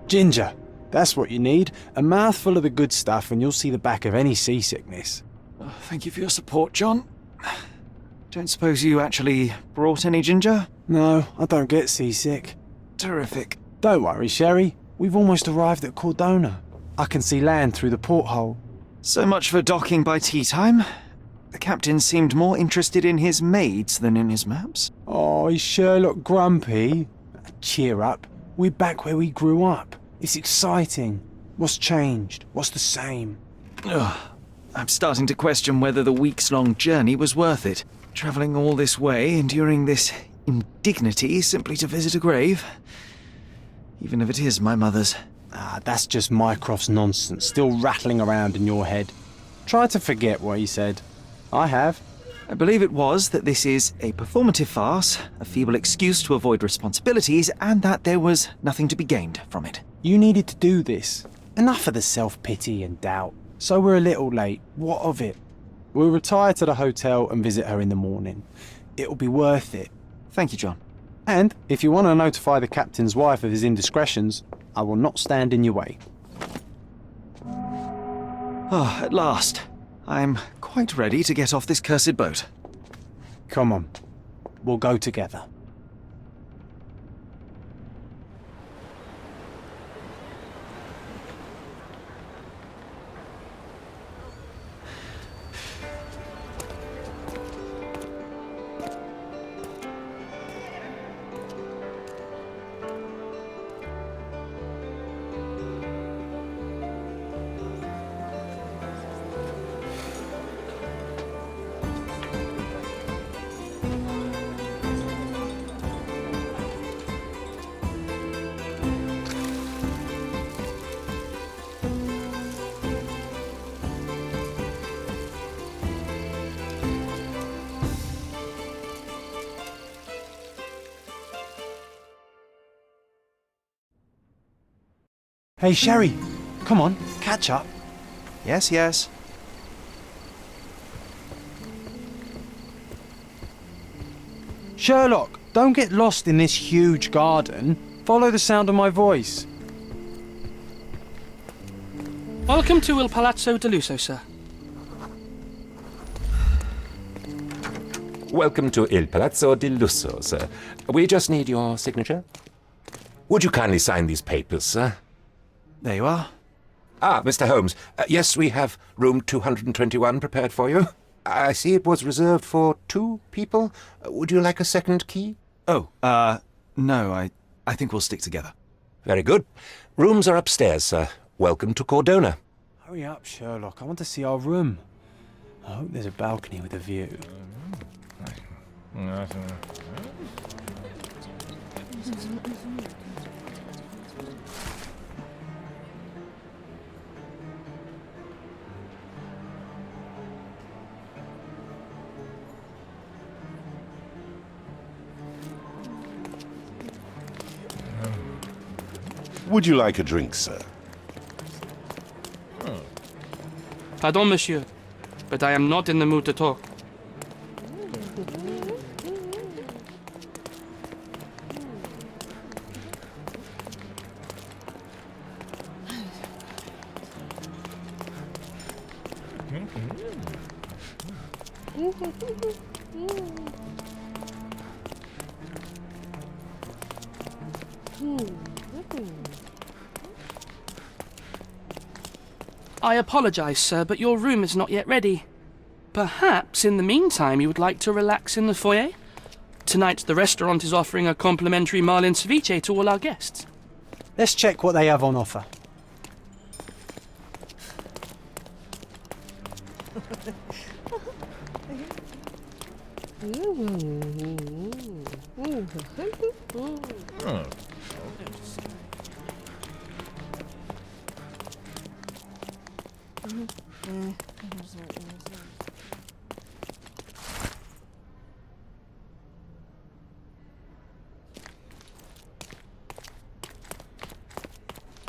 Ginger. That's what you need. A mouthful of the good stuff and you'll see the back of any seasickness. Oh, thank you for your support, John. Don't suppose you actually brought any ginger? No, I don't get seasick. Terrific. Don't worry, Sherry. We've almost arrived at Cordona. I can see land through the porthole. So much for docking by tea time. The captain seemed more interested in his maids than in his maps. Oh, is Sherlock grumpy? Cheer up. We're back where we grew up. It's exciting. What's changed? What's the same? Ugh. I'm starting to question whether the weeks-long journey was worth it. Travelling all this way, enduring this indignity simply to visit a grave. Even if it is my mother's. Ah, that's just Mycroft's nonsense, still rattling around in your head. Try to forget what he said. I have. I believe it was that this is a performative farce, a feeble excuse to avoid responsibilities, and that there was nothing to be gained from it. You needed to do this. Enough of the self-pity and doubt. So we're a little late. What of it? We'll retire to the hotel and visit her in the morning. It'll be worth it. Thank you, John. And if you want to notify the captain's wife of his indiscretions, I will not stand in your way. Ah, at last. I'm quite ready to get off this cursed boat. Come on. We'll go together. Hey, Sherry. Come on, catch up. Yes, yes. Sherlock, don't get lost in this huge garden. Follow the sound of my voice. Welcome to Il Palazzo di Lusso, sir. Welcome to Il Palazzo di Lusso, sir. We just need your signature. Would you kindly sign these papers, sir? There you are. Ah, Mr. Holmes. Yes, we have room 221 prepared for you. I see it was reserved for 2 people. Would you like a second key? Oh, no, I think we'll stick together. Very good. Rooms are upstairs, sir. Welcome to Cordona. Hurry up, Sherlock. I want to see our room. I hope there's a balcony with a view. Would you like a drink, sir? Pardon, monsieur, but I am not in the mood to talk. I apologize, sir, but your room is not yet ready. Perhaps, in the meantime, you would like to relax in the foyer? Tonight, the restaurant is offering a complimentary marlin ceviche to all our guests. Let's check what they have on offer.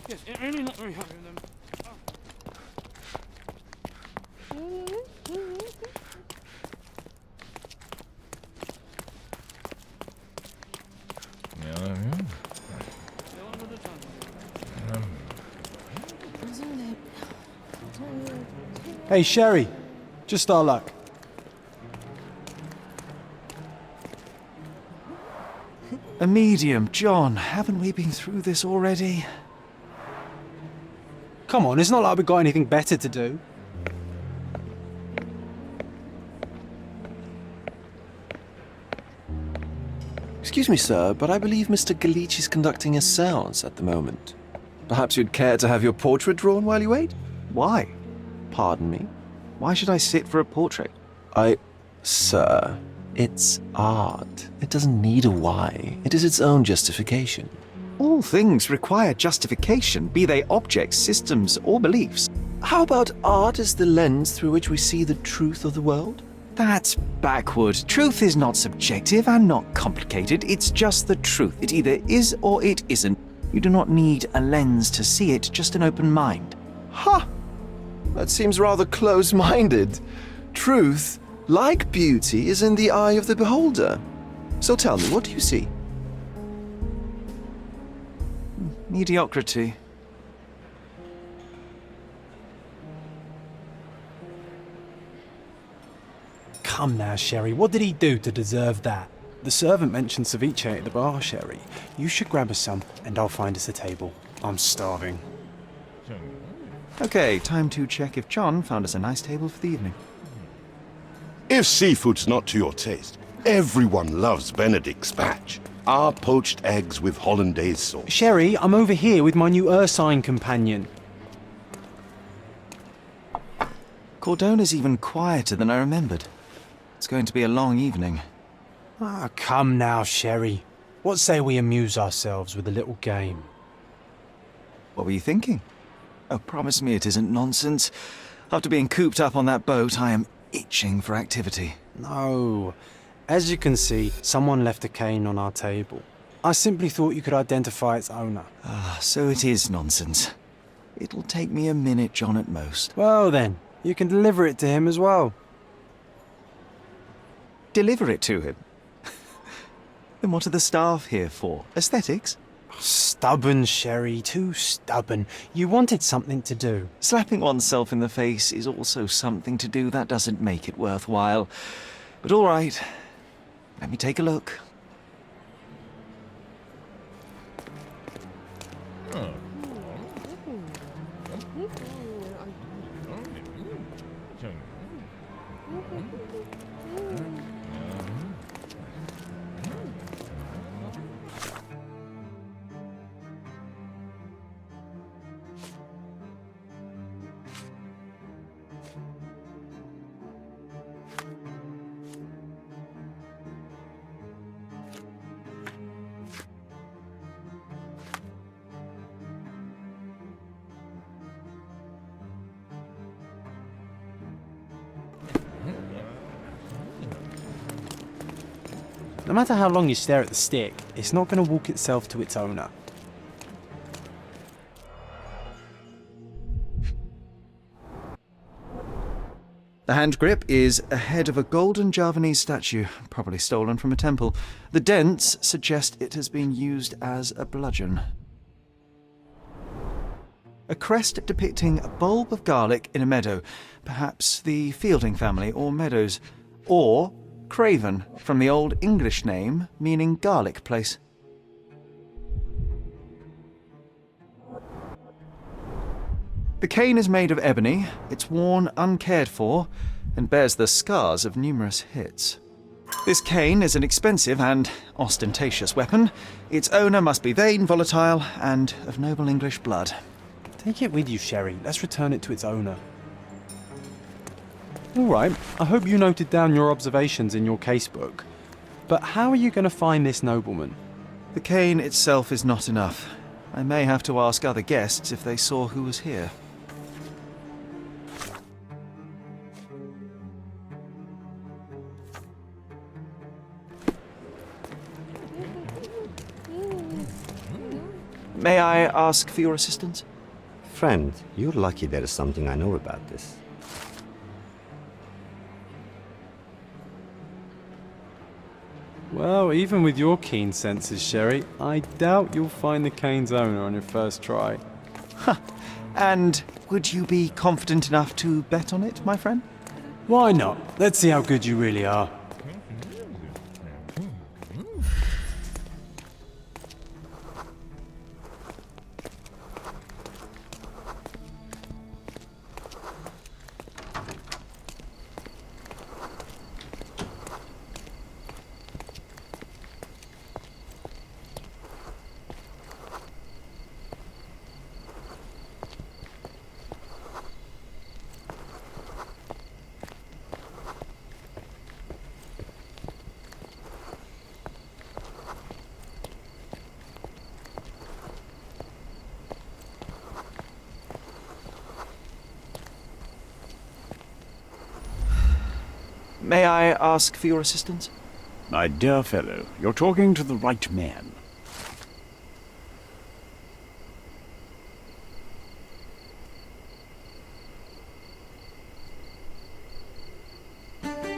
Yes, really not very happy with them. Hey, Sherry. Just our luck. A medium, John. Haven't we been through this already? Come on, it's not like we've got anything better to do. Excuse me, sir, but I believe Mr. Galich is conducting a séance at the moment. Perhaps you'd care to have your portrait drawn while you wait? Why? Pardon me? Why should I sit for a portrait? Sir, it's art. It doesn't need a why. It is its own justification. All things require justification, be they objects, systems, or beliefs. How about art as the lens through which we see the truth of the world? That's backward. Truth is not subjective and not complicated. It's just the truth. It either is or it isn't. You do not need a lens to see it, just an open mind. Ha! That seems rather close-minded. Truth, like beauty, is in the eye of the beholder. So tell me, what do you see? Mediocrity. Come now, Sherry. What did he do to deserve that? The servant mentioned ceviche at the bar, Sherry. You should grab us some, and I'll find us a table. I'm starving. Okay, time to check if John found us a nice table for the evening. If seafood's not to your taste, everyone loves Benedict's batch. Our poached eggs with hollandaise sauce. Sherry, I'm over here with my new Ursine companion. Cordona's even quieter than I remembered. It's going to be a long evening. Ah, come now, Sherry. What say we amuse ourselves with a little game? What were you thinking? Oh, promise me it isn't nonsense. After being cooped up on that boat, I am itching for activity. No. As you can see, someone left a cane on our table. I simply thought you could identify its owner. Ah, so it is nonsense. It'll take me a minute, John, at most. Well then, you can deliver it to him as well. Deliver it to him? Then what are the staff here for? Aesthetics? Stubborn, Sherry, too stubborn. You wanted something to do. Slapping oneself in the face is also something to do. That doesn't make it worthwhile. But all right, let me take a look. No matter how long you stare at the stick, it's not going to walk itself to its owner. The hand grip is a head of a golden Javanese statue, probably stolen from a temple. The dents suggest it has been used as a bludgeon. A crest depicting a bulb of garlic in a meadow, perhaps the Fielding family or Meadows, or Craven, from the Old English name meaning garlic place. The cane is made of ebony, it's worn uncared for, and bears the scars of numerous hits. This cane is an expensive and ostentatious weapon. Its owner must be vain, volatile, and of noble English blood. Take it with you, Sherry. Let's return it to its owner. All right, I hope you noted down your observations in your casebook. But how are you going to find this nobleman? The cane itself is not enough. I may have to ask other guests if they saw who was here. May I ask for your assistance? Friend, you're lucky there is something I know about this. Well, even with your keen senses, Sherry, I doubt you'll find the cane's owner on your first try. And would you be confident enough to bet on it, my friend? Why not? Let's see how good you really are. May I ask for your assistance? My dear fellow, you're talking to the right man.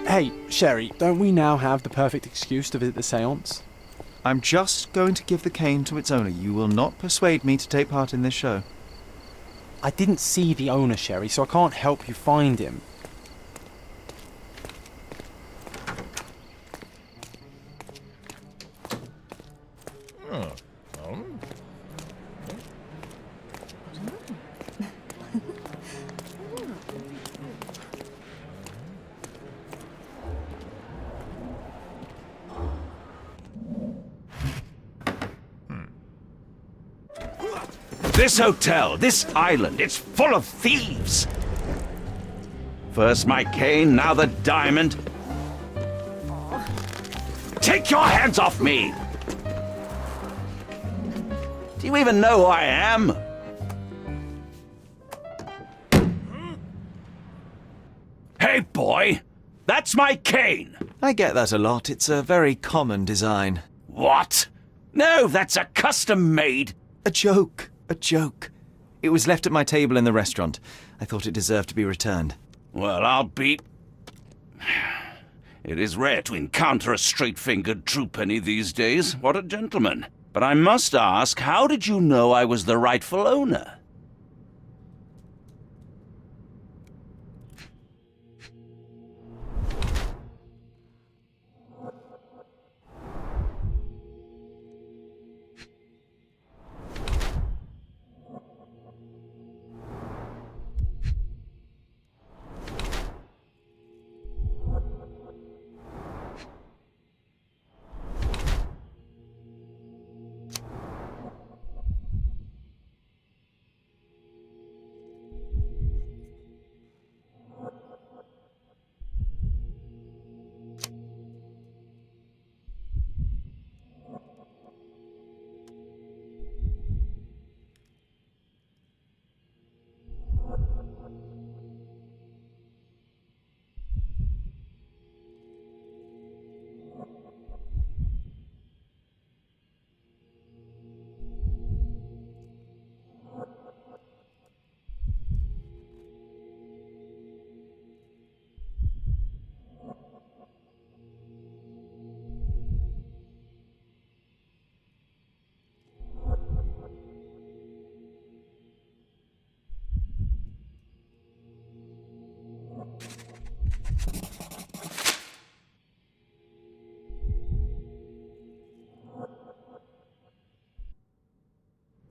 Hey, Sherry, don't we now have the perfect excuse to visit the seance? I'm just going to give the cane to its owner. You will not persuade me to take part in this show. I didn't see the owner, Sherry, so I can't help you find him. This hotel, this island, it's full of thieves. First my cane, now the diamond. Take your hands off me! Do you even know who I am? Hey, boy! That's my cane! I get that a lot. It's a very common design. What? No, that's a custom-made... A joke. A joke. It was left at my table in the restaurant. I thought it deserved to be returned. Well, I'll be... It is rare to encounter a straight-fingered true penny these days. What a gentleman. But I must ask, how did you know I was the rightful owner?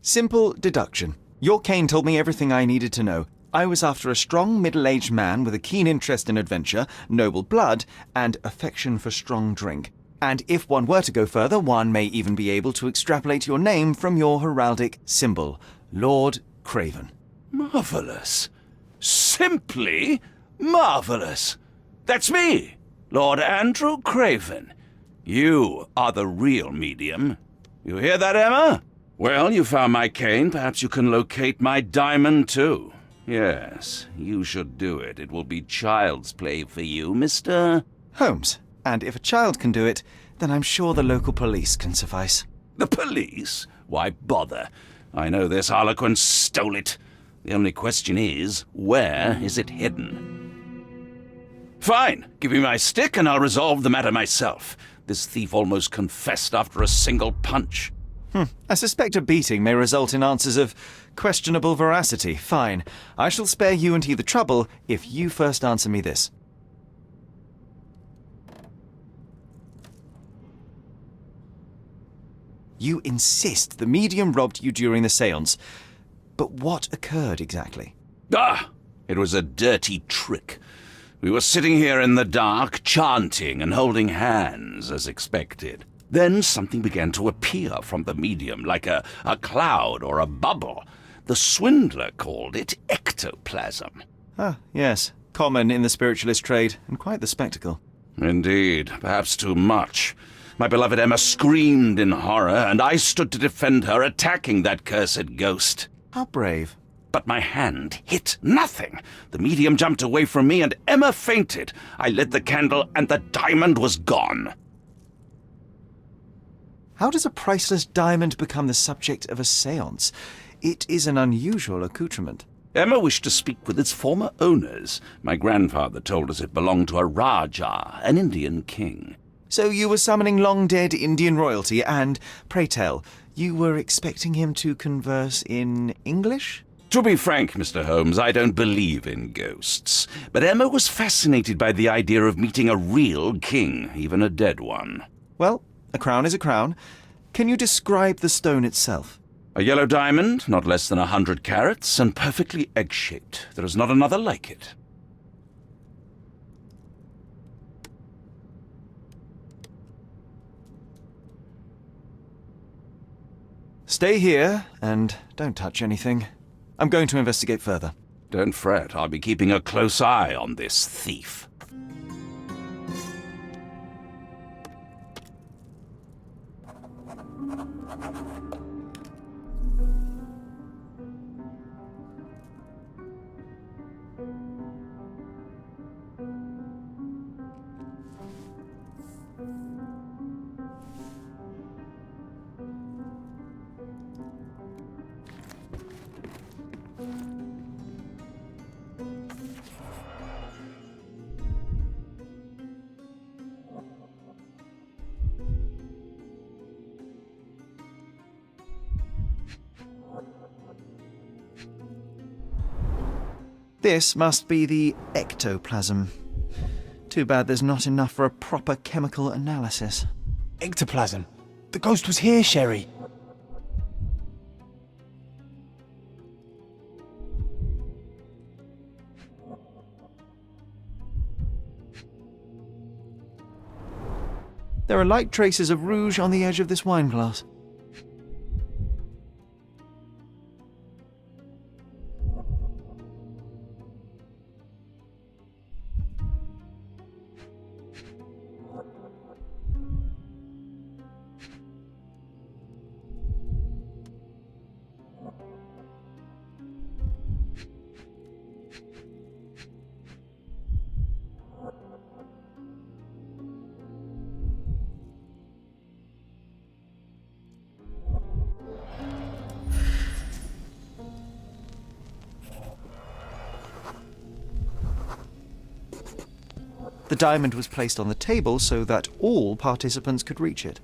Simple deduction. Your cane told me everything I needed to know. I was after a strong, middle-aged man with a keen interest in adventure, noble blood, and affection for strong drink. And if one were to go further, one may even be able to extrapolate your name from your heraldic symbol, Lord Craven. Marvelous. Simply marvelous. That's me, Lord Andrew Craven. You are the real medium. You hear that, Emma? Well, you found my cane. Perhaps you can locate my diamond, too. Yes, you should do it. It will be child's play for you, Mr. Holmes. And if a child can do it, then I'm sure the local police can suffice. The police? Why bother? I know this harlequin stole it. The only question is, where is it hidden? Fine. Give me my stick and I'll resolve the matter myself. This thief almost confessed after a single punch. I suspect a beating may result in answers of questionable veracity. Fine. I shall spare you and he the trouble if you first answer me this. You insist the medium robbed you during the séance. But what occurred exactly? It was a dirty trick. We were sitting here in the dark, chanting and holding hands, as expected. Then something began to appear from the medium, like a cloud or a bubble. The swindler called it ectoplasm. Ah, yes. Common in the spiritualist trade, and quite the spectacle. Indeed, perhaps too much. My beloved Emma screamed in horror, and I stood to defend her, attacking that cursed ghost. How brave. But my hand hit nothing. The medium jumped away from me, and Emma fainted. I lit the candle, and the diamond was gone. How does a priceless diamond become the subject of a séance? It is an unusual accoutrement. Emma wished to speak with its former owners. My grandfather told us it belonged to a Rajah, an Indian king. So you were summoning long-dead Indian royalty, and, pray tell, you were expecting him to converse in English? To be frank, Mr. Holmes, I don't believe in ghosts. But Emma was fascinated by the idea of meeting a real king, even a dead one. Well, a crown is a crown. Can you describe the stone itself? A yellow diamond, not less than 100 carats, and perfectly egg-shaped. There is not another like it. Stay here, and don't touch anything. I'm going to investigate further. Don't fret, I'll be keeping a close eye on this thief. This must be the ectoplasm. Too bad there's not enough for a proper chemical analysis. Ectoplasm. The ghost was here, Sherry. There are light traces of rouge on the edge of this wine glass. The diamond was placed on the table so that all participants could reach it.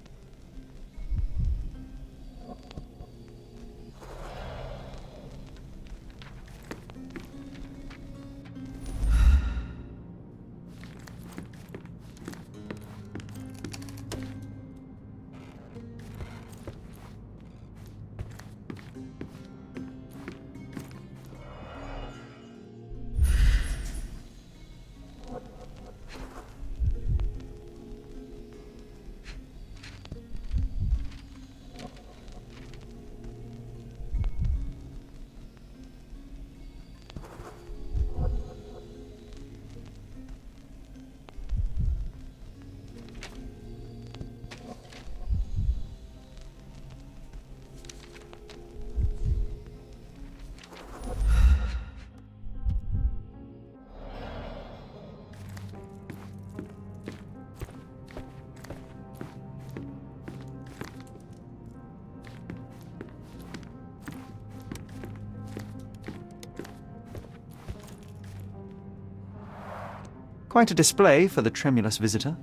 Quite a display for the tremulous visitor.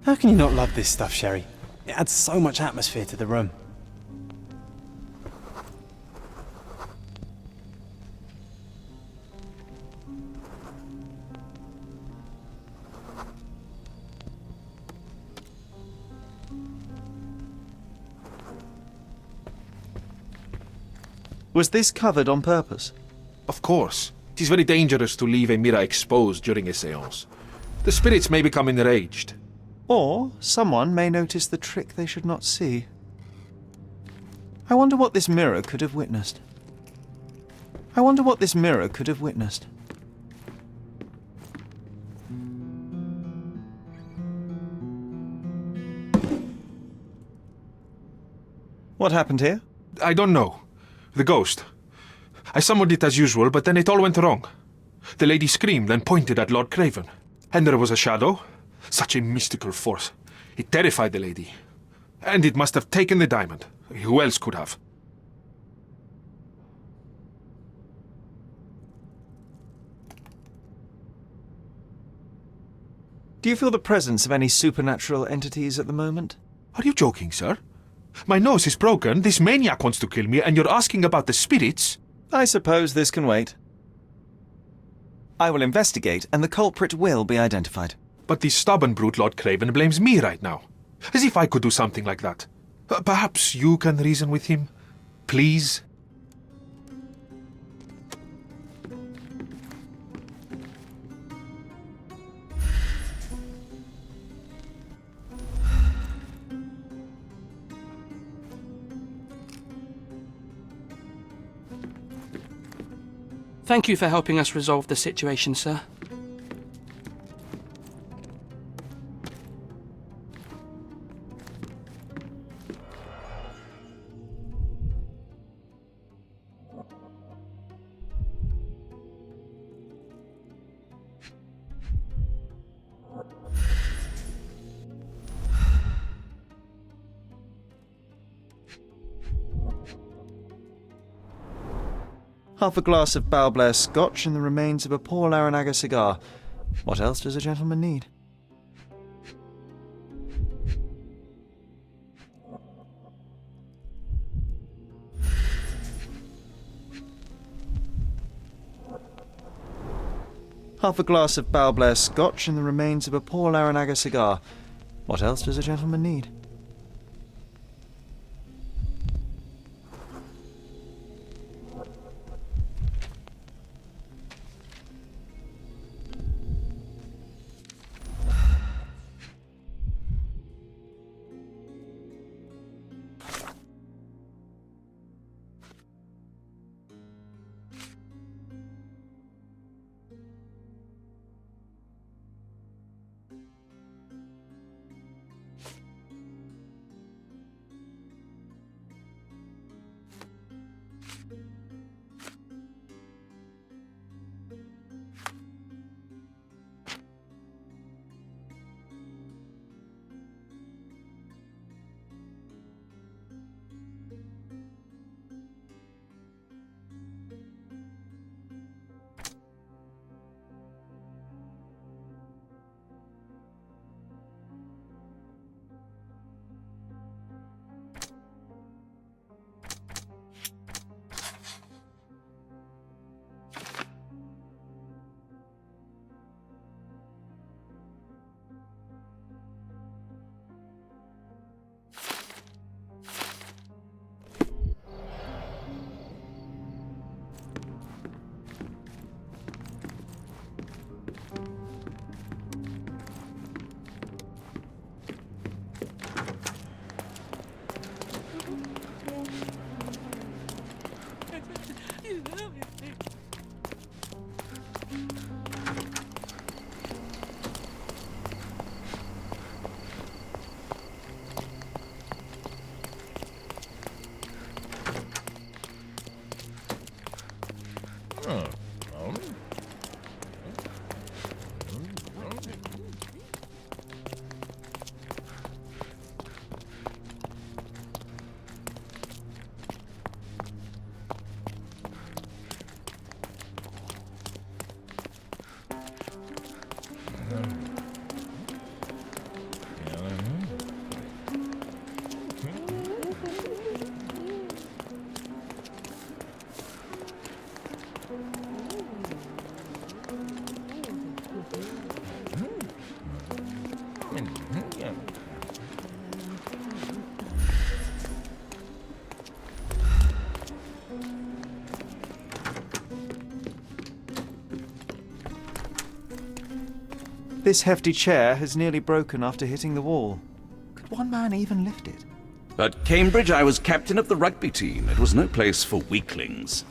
How can you not love this stuff, Sherry? It adds so much atmosphere to the room. Was this covered on purpose? Of course. It is very dangerous to leave a mirror exposed during a seance. The spirits may become enraged. Or someone may notice the trick they should not see. I wonder what this mirror could have witnessed. I wonder what this mirror could have witnessed. What happened here? I don't know. The ghost. I summoned it as usual, but then it all went wrong. The lady screamed and pointed at Lord Craven. And there was a shadow. Such a mystical force. It terrified the lady. And it must have taken the diamond. Who else could have? Do you feel the presence of any supernatural entities at the moment? Are you joking, sir? My nose is broken, this maniac wants to kill me, and you're asking about the spirits? I suppose this can wait. I will investigate, and the culprit will be identified. But the stubborn brute Lord Craven blames me right now. As if I could do something like that. Perhaps you can reason with him? Please? Thank you for helping us resolve the situation, sir. Half a glass of Balblair Scotch and the remains of a poor Laranaga cigar. What else does a gentleman need? Half a glass of Balblair Scotch and the remains of a poor Laranaga cigar. What else does a gentleman need? This hefty chair has nearly broken after hitting the wall. Could one man even lift it? At Cambridge, I was captain of the rugby team. It was no place for weaklings.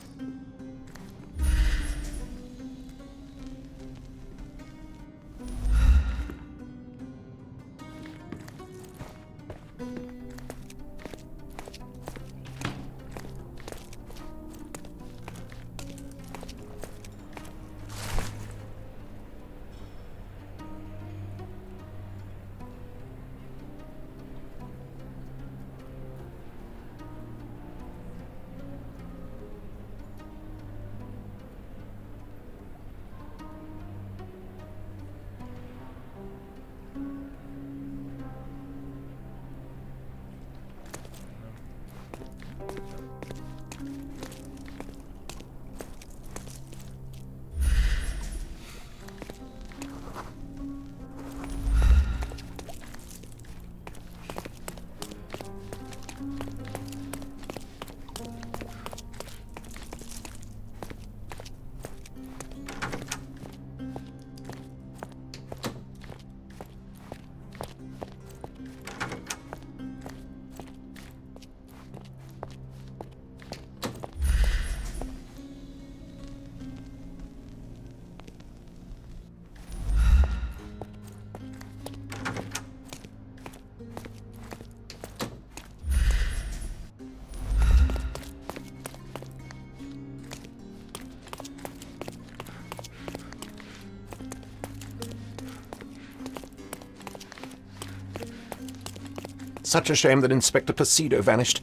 Such a shame that Inspector Placido vanished.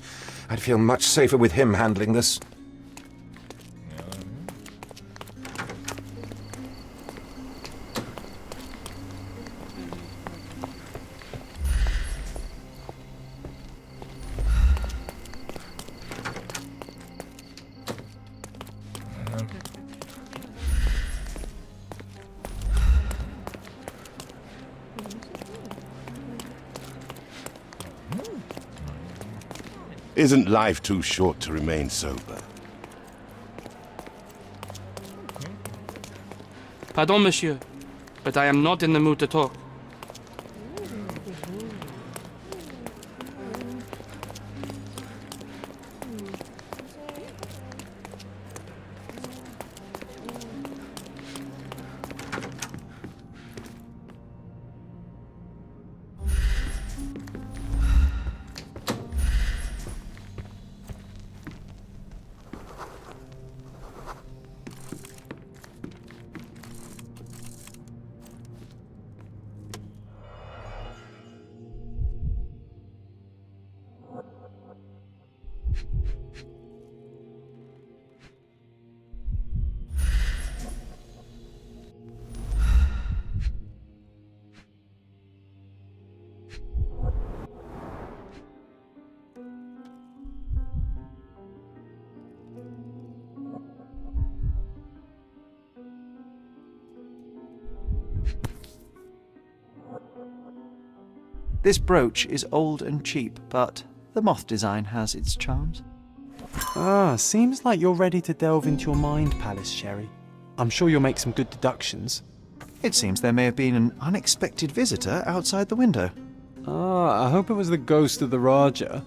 I'd feel much safer with him handling this. Isn't life too short to remain sober? Pardon, monsieur, but I am not in the mood to talk. This brooch is old and cheap, but the moth design has its charms. Ah, seems like you're ready to delve into your mind palace, Sherry. I'm sure you'll make some good deductions. It seems there may have been an unexpected visitor outside the window. Ah, I hope it was the ghost of the Raja.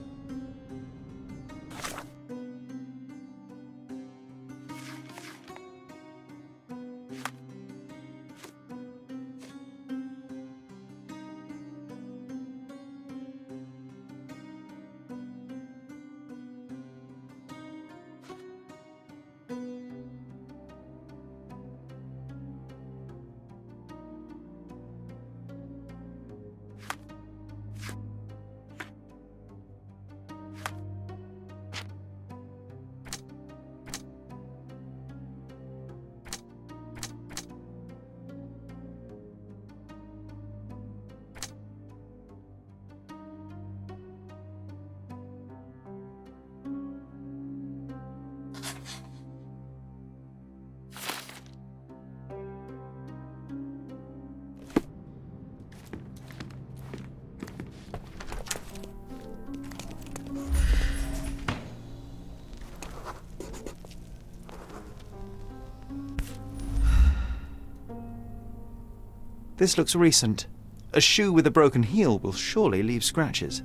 This looks recent. A shoe with a broken heel will surely leave scratches.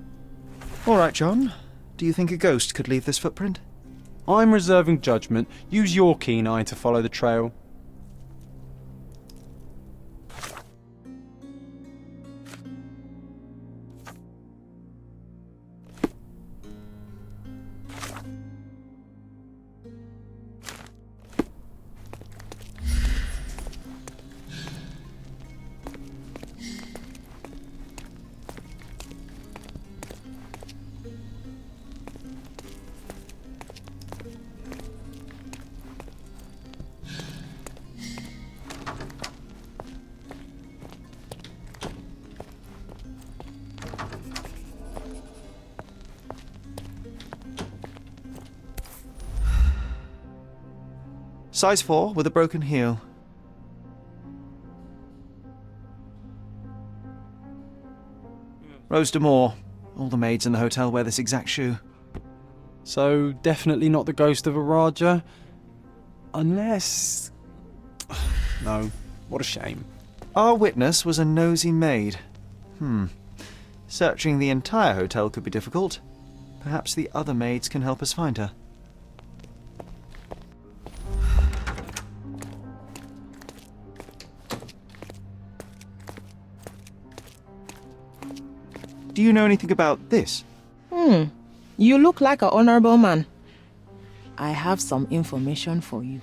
All right, John. Do you think a ghost could leave this footprint? I'm reserving judgment. Use your keen eye to follow the trail. Size 4 with a broken heel. Rose D'Amour. All the maids in the hotel wear this exact shoe. So, definitely not the ghost of a Raja. Unless... No, what a shame. Our witness was a nosy maid. Searching the entire hotel could be difficult. Perhaps the other maids can help us find her. Do you know anything about this? You look like an honorable man. I have some information for you.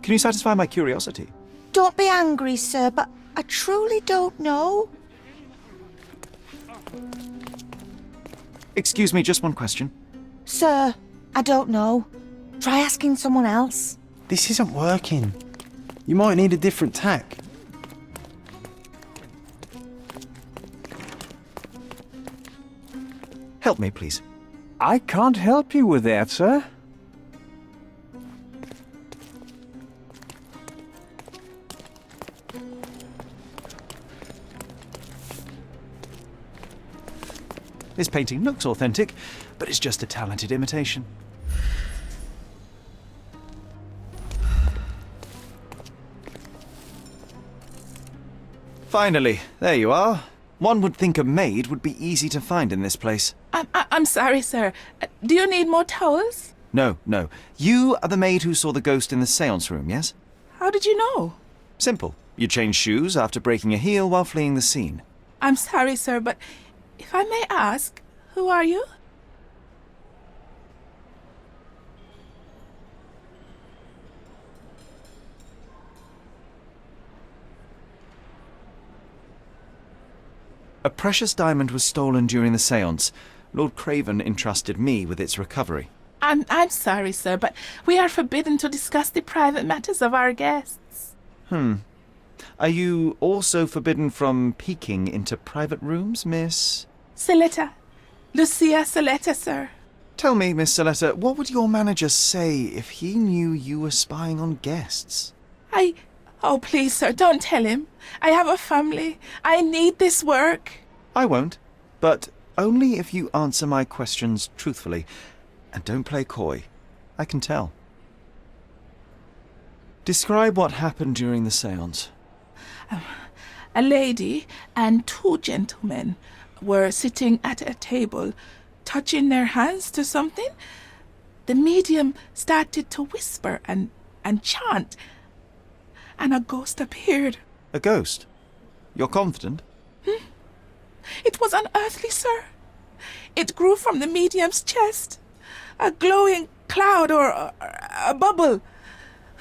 Can you satisfy my curiosity? Don't be angry, sir, but I truly don't know. Excuse me, just one question. Sir, I don't know. Try asking someone else. This isn't working. You might need a different tack. Help me, please. I can't help you with that, sir. This painting looks authentic, but it's just a talented imitation. Finally, there you are. One would think a maid would be easy to find in this place. I'm sorry, sir. Do you need more towels? No. You are the maid who saw the ghost in the seance room, yes? How did you know? Simple. You changed shoes after breaking a heel while fleeing the scene. I'm sorry, sir, but if I may ask, who are you? A precious diamond was stolen during the seance. Lord Craven entrusted me with its recovery. I'm sorry, sir, but we are forbidden to discuss the private matters of our guests. Are you also forbidden from peeking into private rooms, Miss? Saletta. Lucia Saletta, sir. Tell me, Miss Saletta, what would your manager say if he knew you were spying on guests? Oh, please, sir, don't tell him. I have a family. I need this work. I won't, but only if you answer my questions truthfully. And don't play coy. I can tell. Describe what happened during the seance. A lady and two gentlemen were sitting at a table, touching their hands to something. The medium started to whisper and chant, and a ghost appeared. A ghost? You're confident? It was unearthly, sir. It grew from the medium's chest. A glowing cloud or a bubble.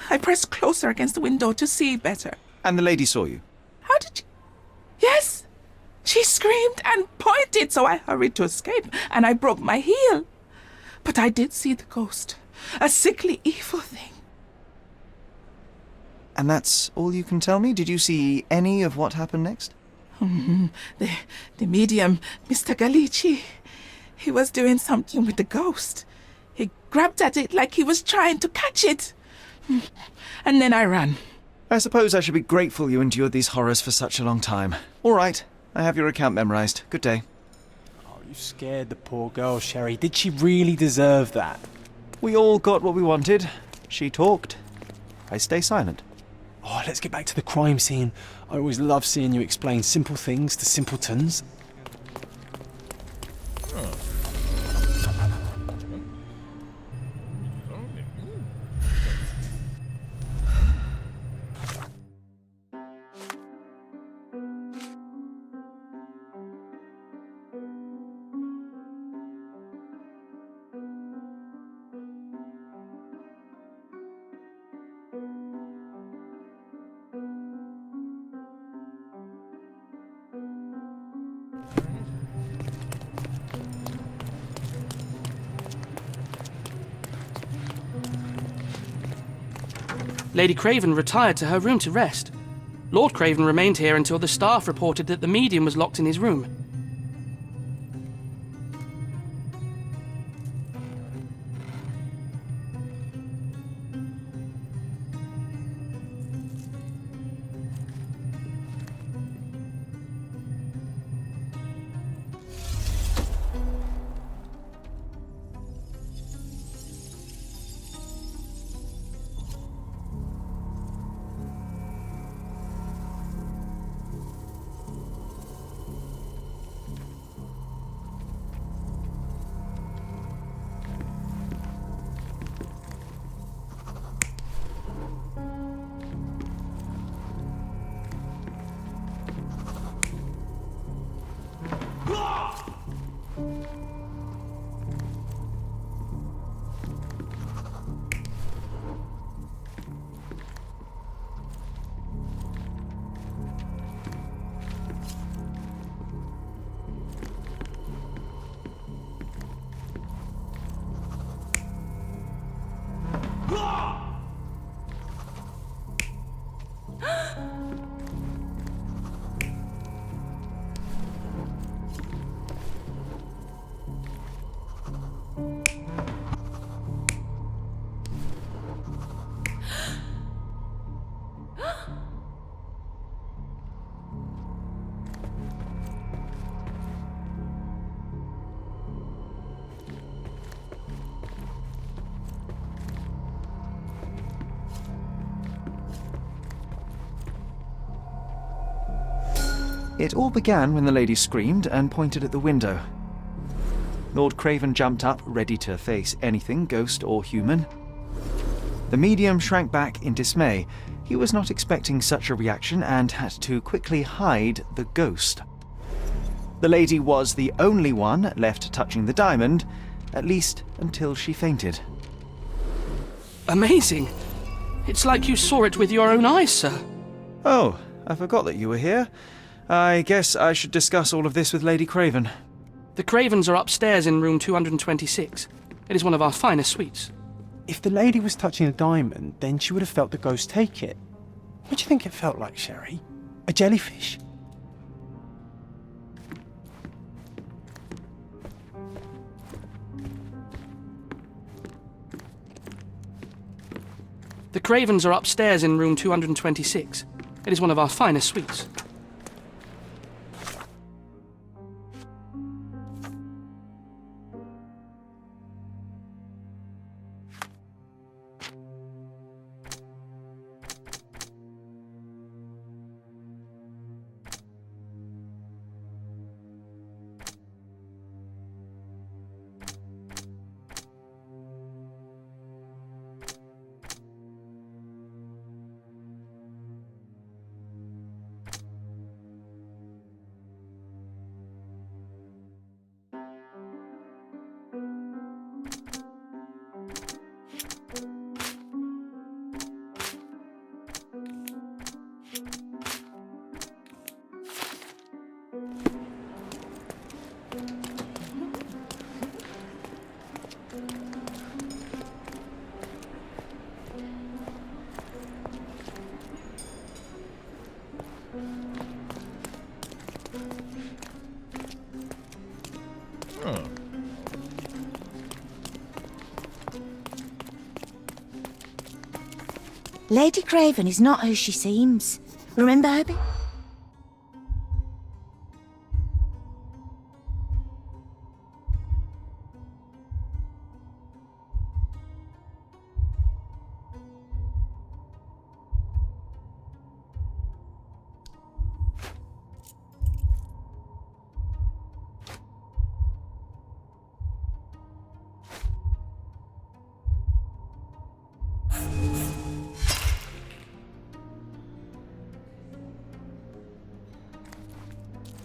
I pressed closer against the window to see better. And the lady saw you? How did you... Yes! She screamed and pointed, so I hurried to escape, and I broke my heel. But I did see the ghost. A sickly, evil thing. And that's all you can tell me? Did you see any of what happened next? The medium, Mr. Galici, he was doing something with the ghost. He grabbed at it like he was trying to catch it. And then I ran. I suppose I should be grateful you endured these horrors for such a long time. All right, I have your account memorized. Good day. Oh, you scared the poor girl, Sherry. Did she really deserve that? We all got what we wanted. She talked. I stay silent. Oh, let's get back to the crime scene. I always love seeing you explain simple things to simpletons. Lady Craven retired to her room to rest. Lord Craven remained here until the staff reported that the medium was locked in his room. It all began when the lady screamed and pointed at the window. Lord Craven jumped up, ready to face anything, ghost or human. The medium shrank back in dismay. He was not expecting such a reaction and had to quickly hide the ghost. The lady was the only one left touching the diamond, at least until she fainted. Amazing! It's like you saw it with your own eyes, sir. Oh, I forgot that you were here. I guess I should discuss all of this with Lady Craven. The Cravens are upstairs in room 226. It is one of our finest suites. If the lady was touching a diamond, then she would have felt the ghost take it. What do you think it felt like, Sherry? A jellyfish? The Cravens are upstairs in room 226. It is one of our finest suites. Lady Craven is not who she seems. Remember her?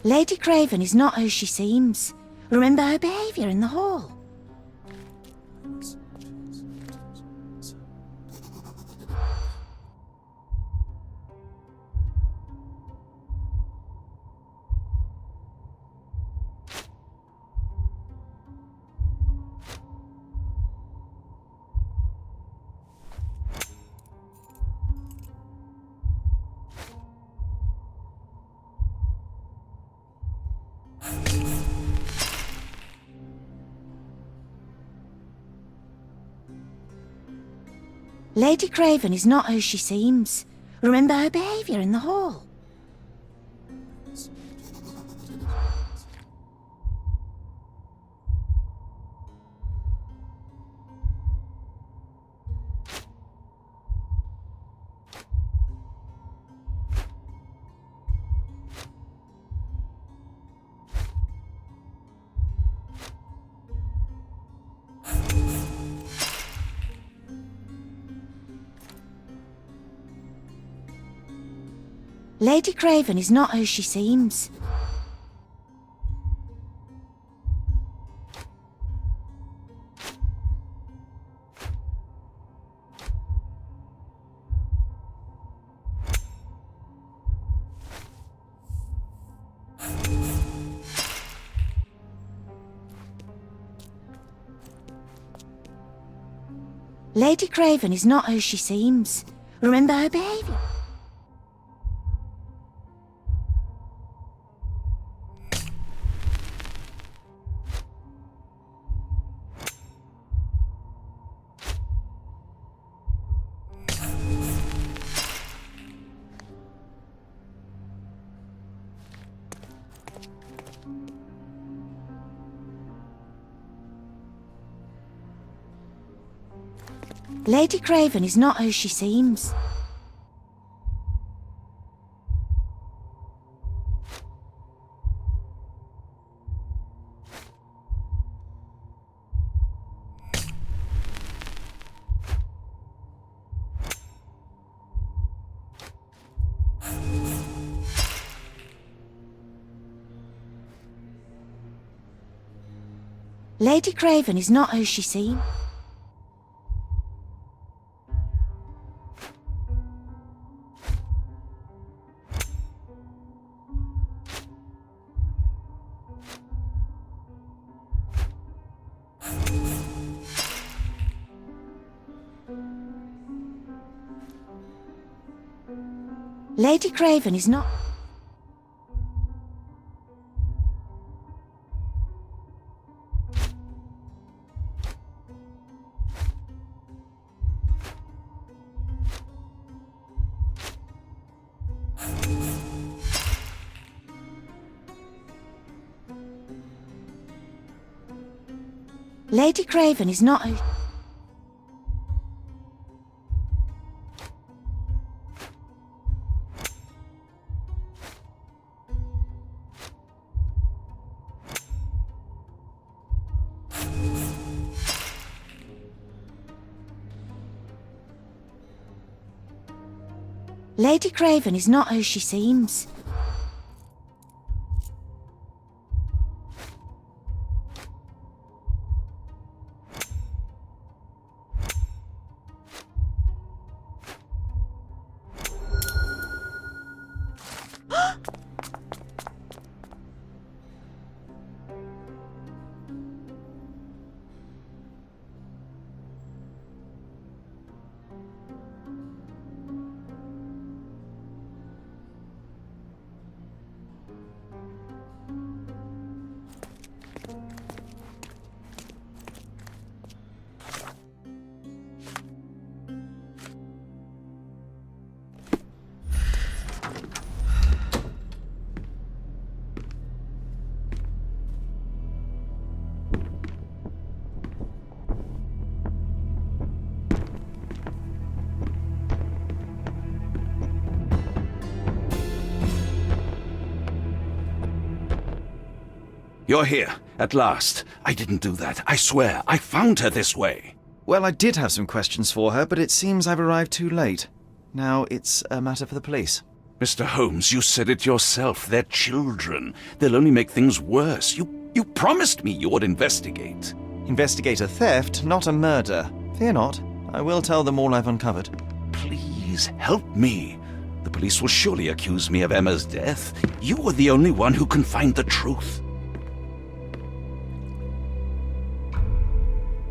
Lady Craven is not who she seems. Remember her behaviour in the hall. Lady Craven is not who she seems. Remember her behaviour in the hall. Lady Craven is not who she seems. Lady Craven is not who she seems. Remember her behaviour. Lady Craven is not who she seems. Lady Craven is not who she seems. Lady Craven is not... Lady Craven is not who... Lady Craven is not who she seems. You're here, at last. I didn't do that. I swear, I found her this way. Well, I did have some questions for her, but it seems I've arrived too late. Now it's a matter for the police. Mr. Holmes, you said it yourself. They're children. They'll only make things worse. You promised me you would investigate. Investigate a theft, not a murder. Fear not. I will tell them all I've uncovered. Please, help me. The police will surely accuse me of Emma's death. You are the only one who can find the truth.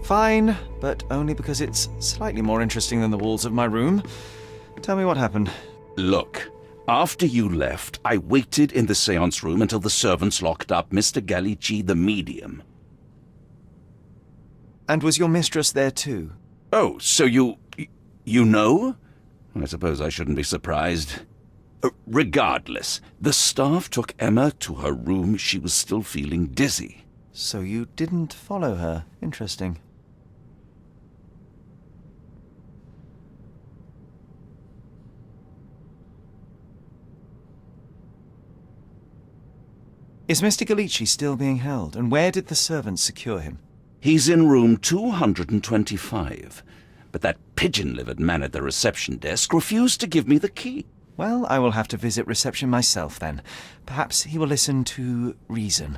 Fine, but only because it's slightly more interesting than the walls of my room. Tell me what happened. Look, after you left, I waited in the seance room until the servants locked up Mr. Gallici, the medium. And was your mistress there too? Oh, so you know? I suppose I shouldn't be surprised. Regardless, the staff took Emma to her room. She was still feeling dizzy. So you didn't follow her. Interesting. Is Mr. Gallici still being held, and where did the servants secure him? He's in room 225, but that pigeon-livered man at the reception desk refused to give me the key. Well, I will have to visit reception myself then. Perhaps he will listen to reason.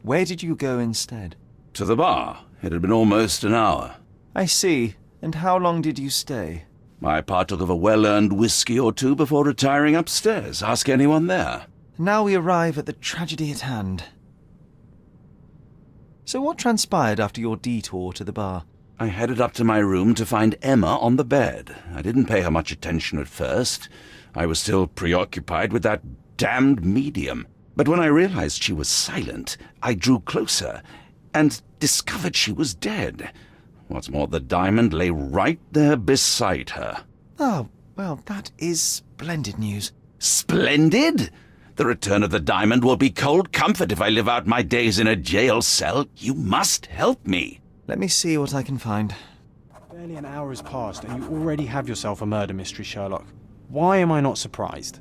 Where did you go instead? To the bar. It had been almost an hour. I see. And how long did you stay? I partook of a well-earned whiskey or two before retiring upstairs. Ask anyone there. Now we arrive at the tragedy at hand. So what transpired after your detour to the bar? I headed up to my room to find Emma on the bed. I didn't pay her much attention at first. I was still preoccupied with that damned medium. But when I realized she was silent, I drew closer and discovered she was dead. What's more, the diamond lay right there beside her. Oh, well, that is splendid news. Splendid? The return of the diamond will be cold comfort if I live out my days in a jail cell. You must help me. Let me see what I can find. Barely an hour has passed and you already have yourself a murder mystery, Sherlock. Why am I not surprised?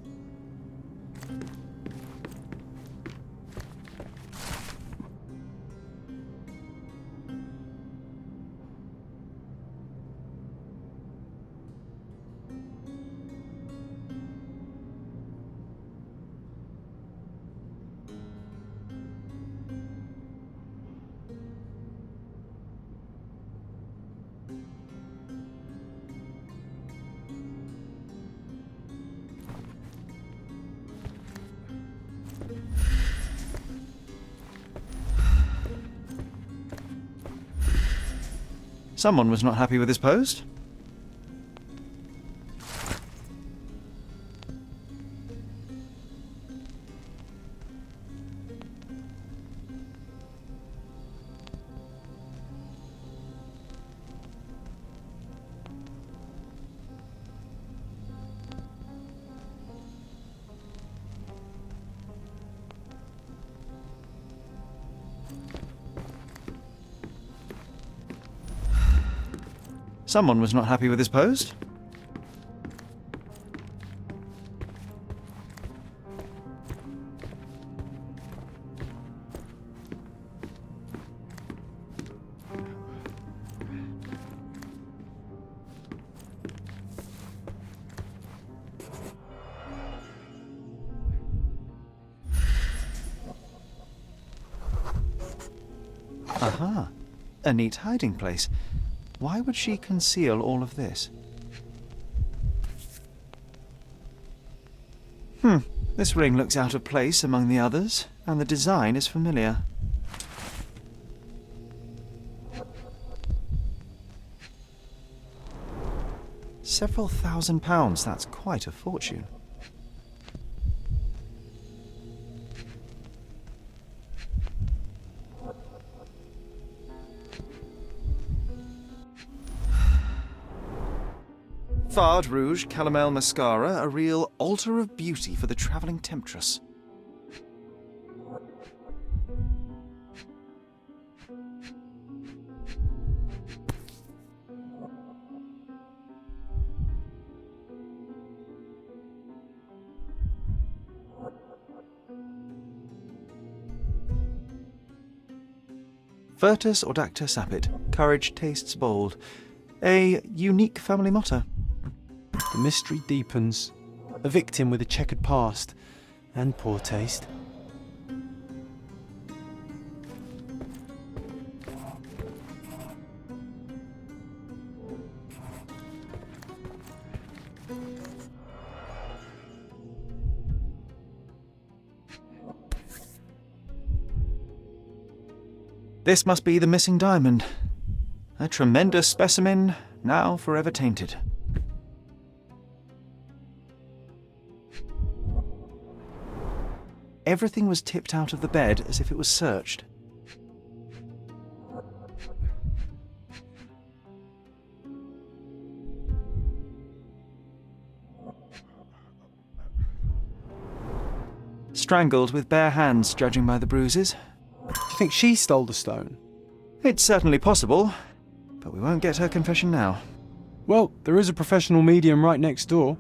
Someone was not happy with his post. Someone was not happy with his post. Aha, a neat hiding place. Why would she conceal all of this? This ring looks out of place among the others, and the design is familiar. Several £1,000s, that's quite a fortune. Fard Rouge Calomel Mascara, a real altar of beauty for the travelling temptress. Virtus audacta sapit. Courage tastes bold. A unique family motto. The mystery deepens. A victim with a checkered past and poor taste. This must be the missing diamond. A tremendous specimen, now forever tainted. Everything was tipped out of the bed as if it was searched. Strangled with bare hands, judging by the bruises. Do you think she stole the stone? It's certainly possible, but we won't get her confession now. Well, there is a professional medium right next door.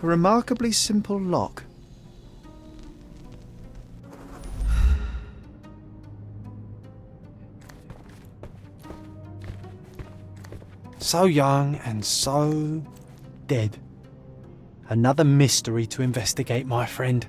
A remarkably simple lock. So young and so dead. Another mystery to investigate, my friend.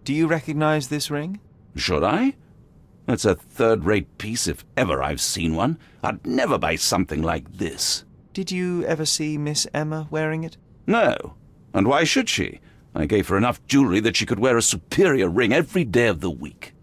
Do you recognize this ring? Should I? It's a third-rate piece if ever I've seen one. I'd never buy something like this. Did you ever see Miss Emma wearing it? No. And why should she? I gave her enough jewelry that she could wear a superior ring every day of the week.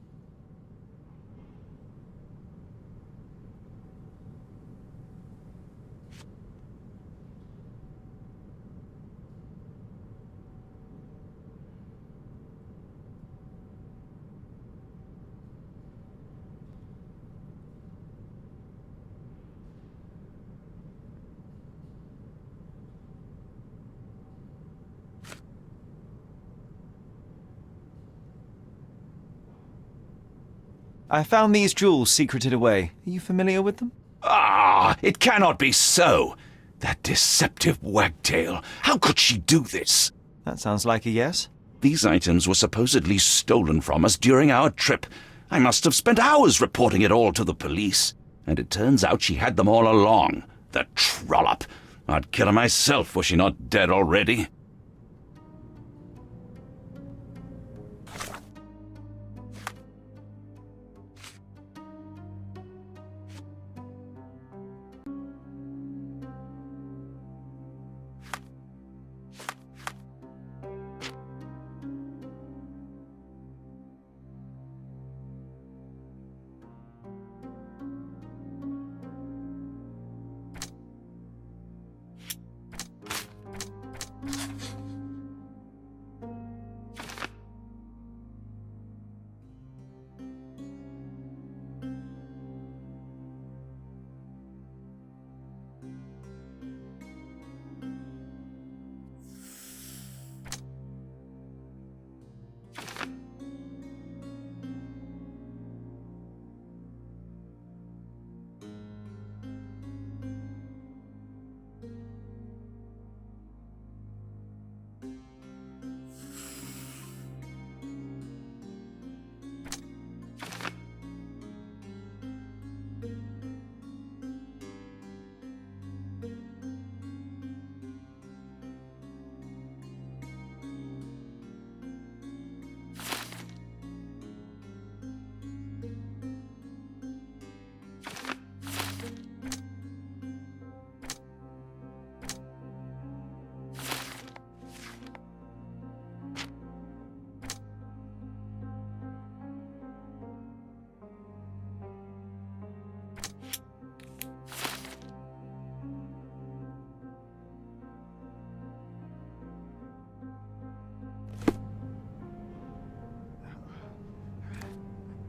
I found these jewels secreted away. Are you familiar with them? Ah, it cannot be so. That deceptive wagtail. How could she do this? That sounds like a yes. These items were supposedly stolen from us during our trip. I must have spent hours reporting it all to the police. And it turns out she had them all along. The trollop. I'd kill her myself, was she not dead already?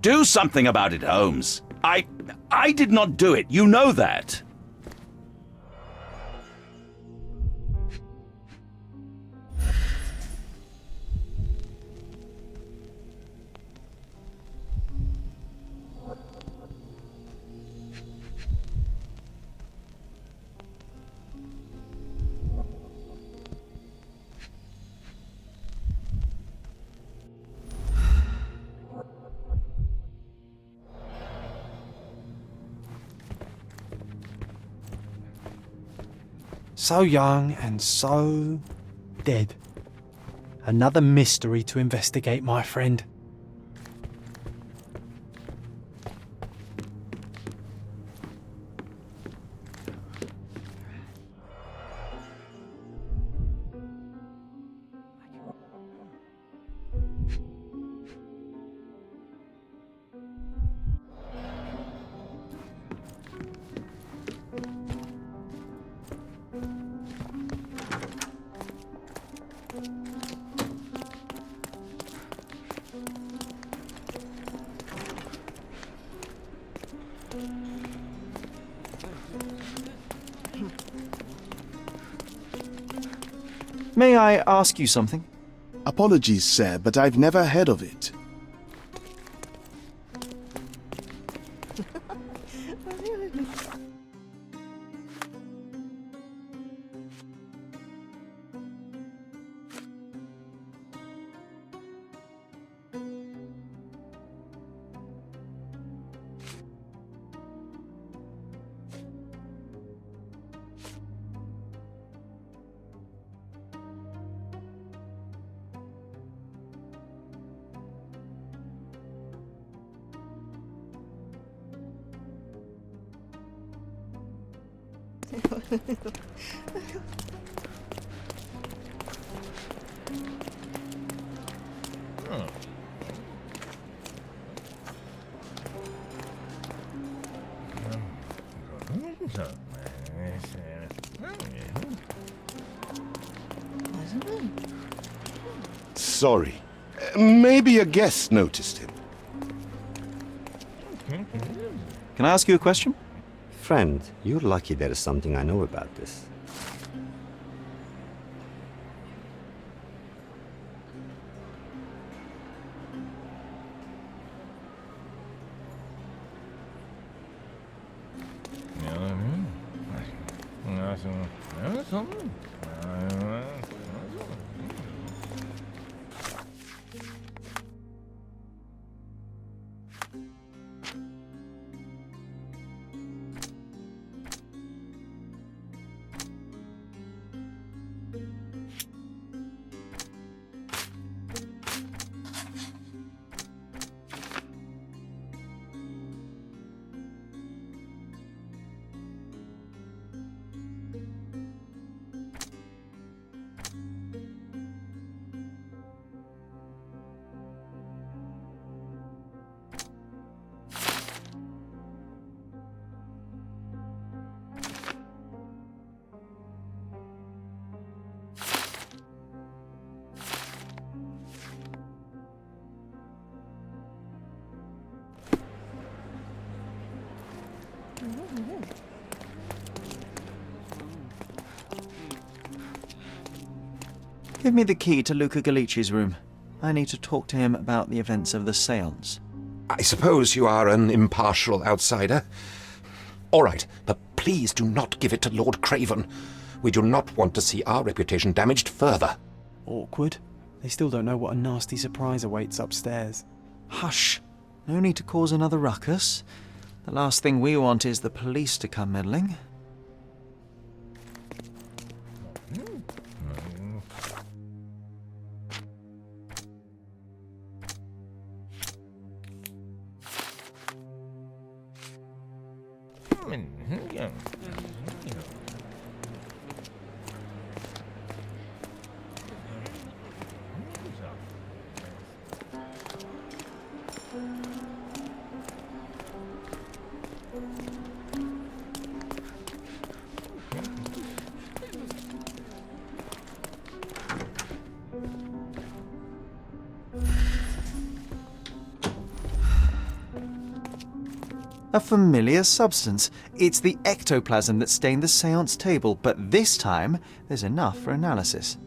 Do something about it, Holmes. I did not do it. You know that. So young and so dead. Another mystery to investigate, my friend. May I ask you something? Apologies, sir, but I've never heard of it. Sorry. Maybe a guest noticed him. Can I ask you a question? Friend, you're lucky there is something I know about this. Give me the key to Luca Galici's room. I need to talk to him about the events of the séance. I suppose you are an impartial outsider. All right, but please do not give it to Lord Craven. We do not want to see our reputation damaged further. Awkward. They still don't know what a nasty surprise awaits upstairs. Hush! No need to cause another ruckus. The last thing we want is the police to come meddling. A familiar substance. It's the ectoplasm that stained the séance table, but this time there's enough for analysis.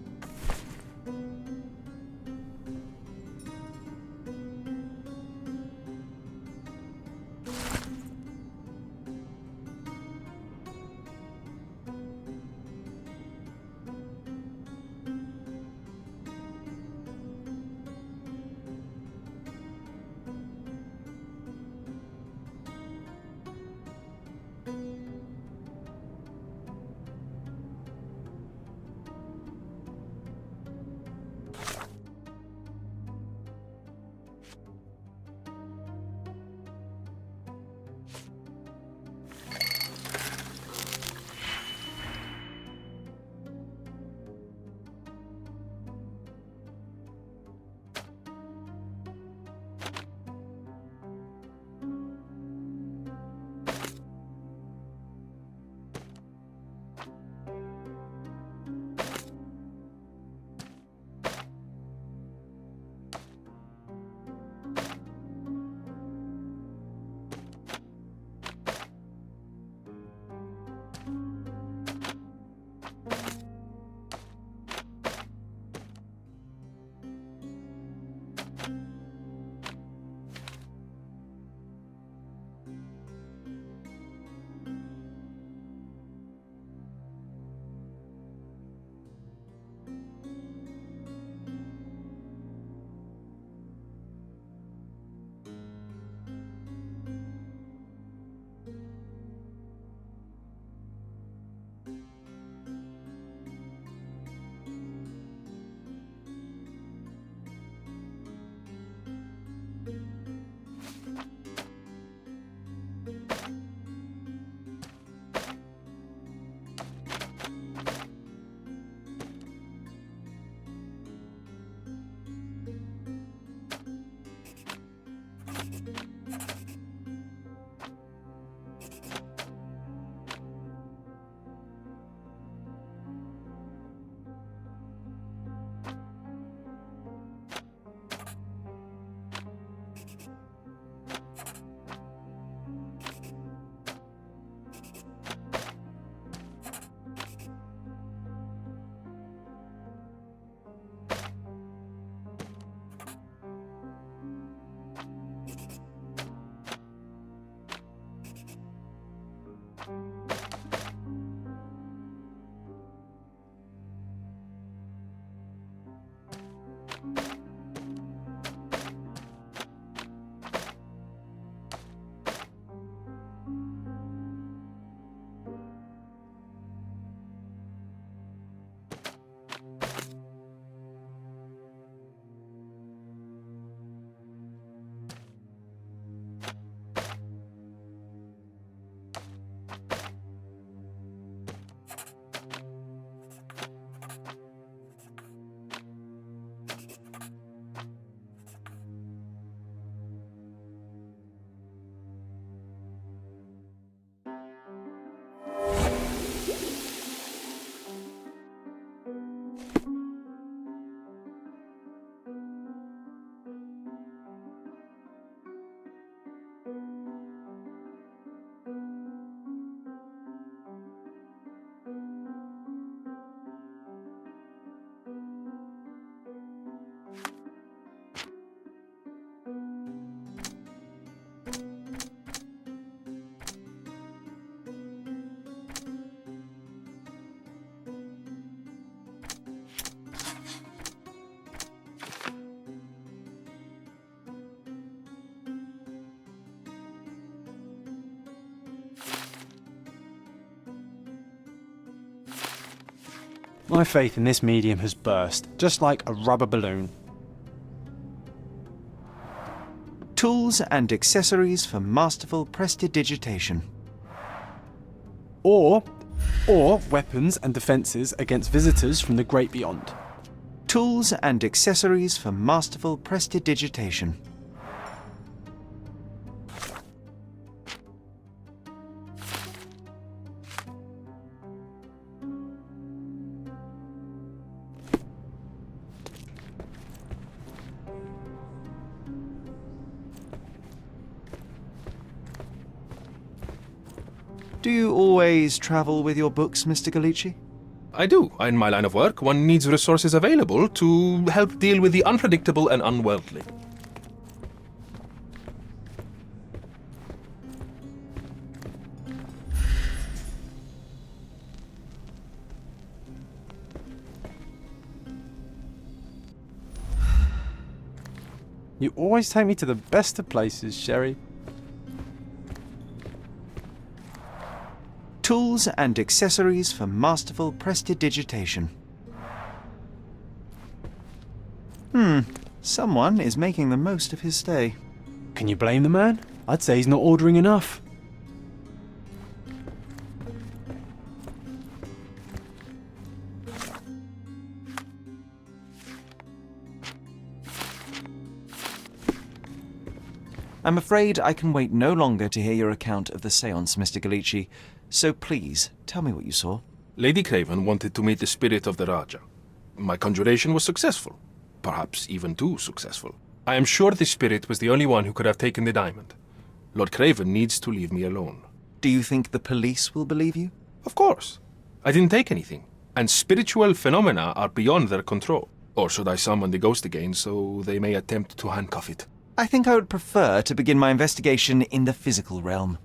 My faith in this medium has burst, just like a rubber balloon. Tools and accessories for masterful prestidigitation. Or weapons and defences against visitors from the great beyond. Tools and accessories for masterful prestidigitation. Do you always travel with your books, Mr. Galici? I do. In my line of work, one needs resources available to help deal with the unpredictable and unworldly. You always take me to the best of places, Sherry. Tools and accessories for masterful prestidigitation. Someone is making the most of his stay. Can you blame the man? I'd say he's not ordering enough. I'm afraid I can wait no longer to hear your account of the séance, Mr. Galici. So please, tell me what you saw. Lady Craven wanted to meet the spirit of the Raja. My conjuration was successful. Perhaps even too successful. I am sure the spirit was the only one who could have taken the diamond. Lord Craven needs to leave me alone. Do you think the police will believe you? Of course. I didn't take anything. And spiritual phenomena are beyond their control. Or should I summon the ghost again so they may attempt to handcuff it? I think I would prefer to begin my investigation in the physical realm.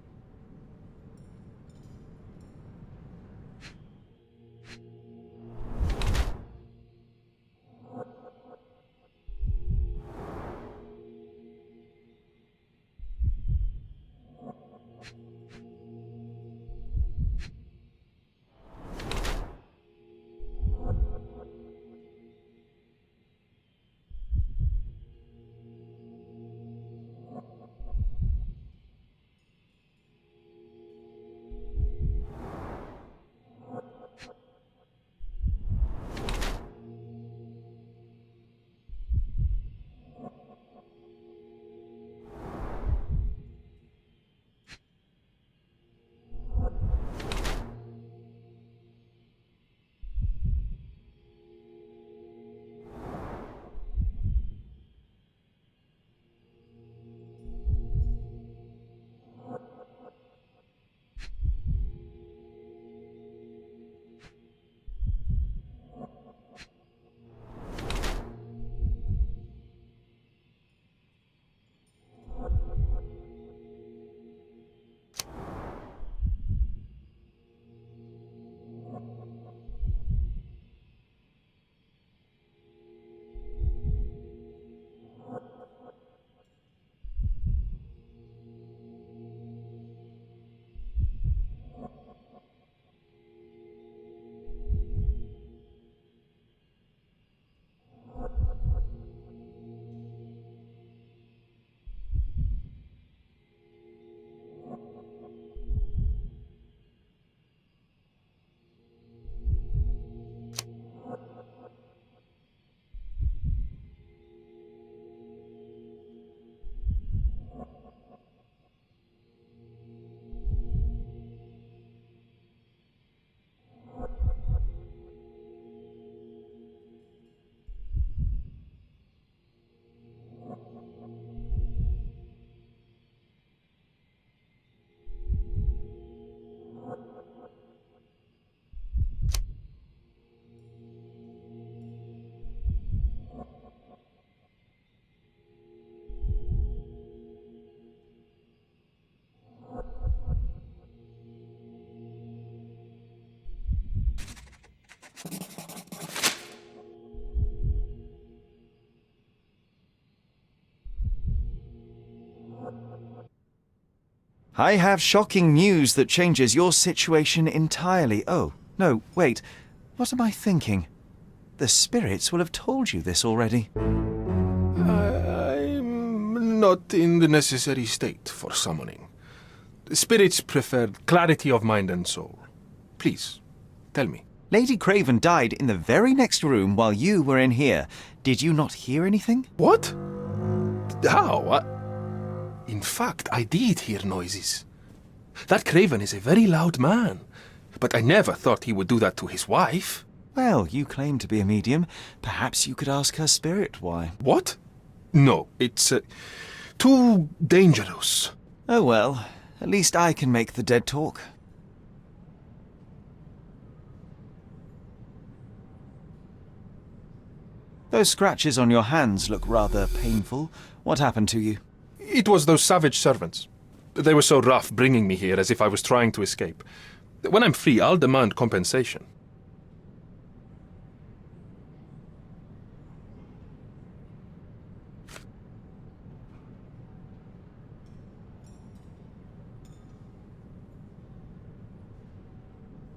I have shocking news that changes your situation entirely. Oh, no, wait. What am I thinking? The spirits will have told you this already. I'm not in the necessary state for summoning. The spirits preferred clarity of mind and soul. Please, tell me. Lady Craven died in the very next room while you were in here. Did you not hear anything? What? How? In fact, I did hear noises. That Craven is a very loud man, but I never thought he would do that to his wife. Well, you claim to be a medium. Perhaps you could ask her spirit why. What? No, it's too dangerous. Oh well, at least I can make the dead talk. Those scratches on your hands look rather painful. What happened to you? It was those savage servants. They were so rough bringing me here as if I was trying to escape. When I'm free, I'll demand compensation.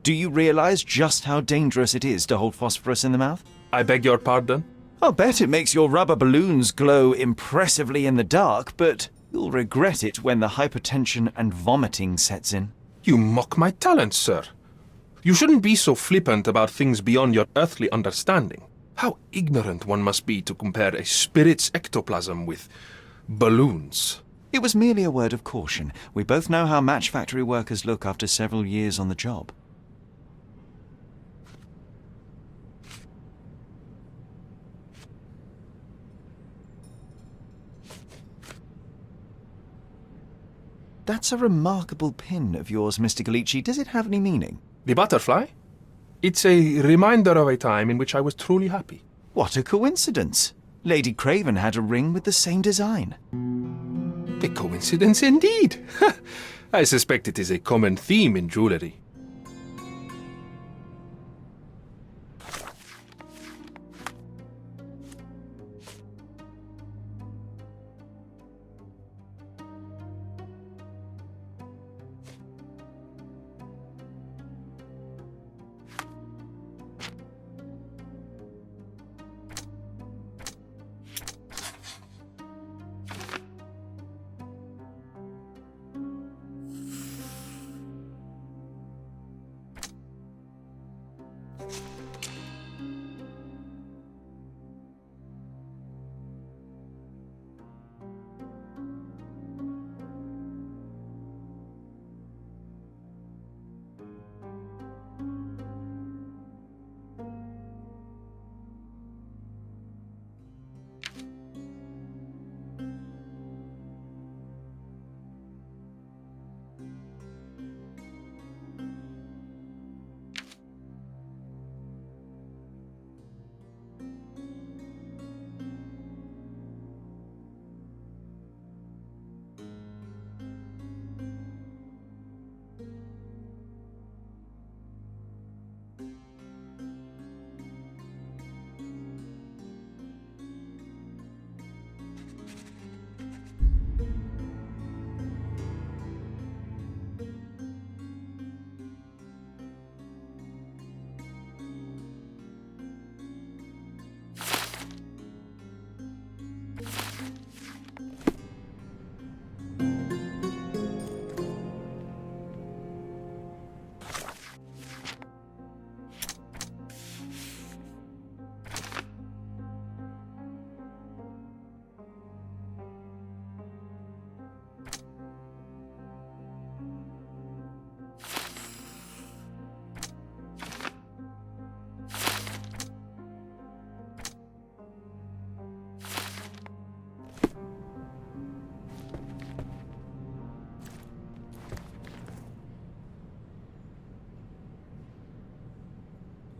Do you realize just how dangerous it is to hold phosphorus in the mouth? I beg your pardon? I'll bet it makes your rubber balloons glow impressively in the dark, but you'll regret it when the hypertension and vomiting sets in. You mock my talents, sir. You shouldn't be so flippant about things beyond your earthly understanding. How ignorant one must be to compare a spirit's ectoplasm with balloons. It was merely a word of caution. We both know how match factory workers look after several years on the job. That's a remarkable pin of yours, Mr. Galici. Does it have any meaning? The butterfly? It's a reminder of a time in which I was truly happy. What a coincidence. Lady Craven had a ring with the same design. A coincidence indeed. I suspect it is a common theme in jewellery.